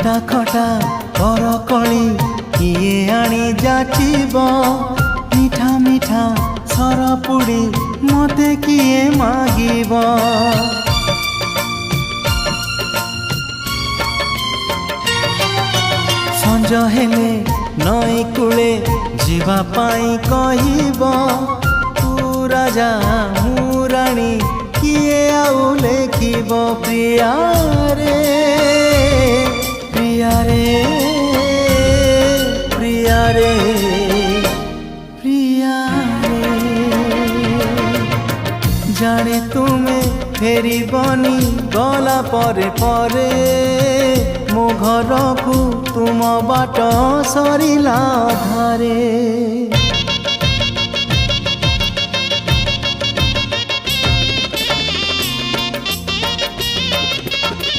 खटा खटा करकली किए आनी जाचिब मीठा मीठा सरपुड़ी मते किए मागिब संज हेले नई कूले जीवा पाई कहिब तू राजा मु राणी किए आउ लेखिब प्रिया रे प्रिया रे प्रिया रे प्रिया रे जाने तुमे फेरी बनी गला परे परे मो घर को तुम बाट सरिला धारे।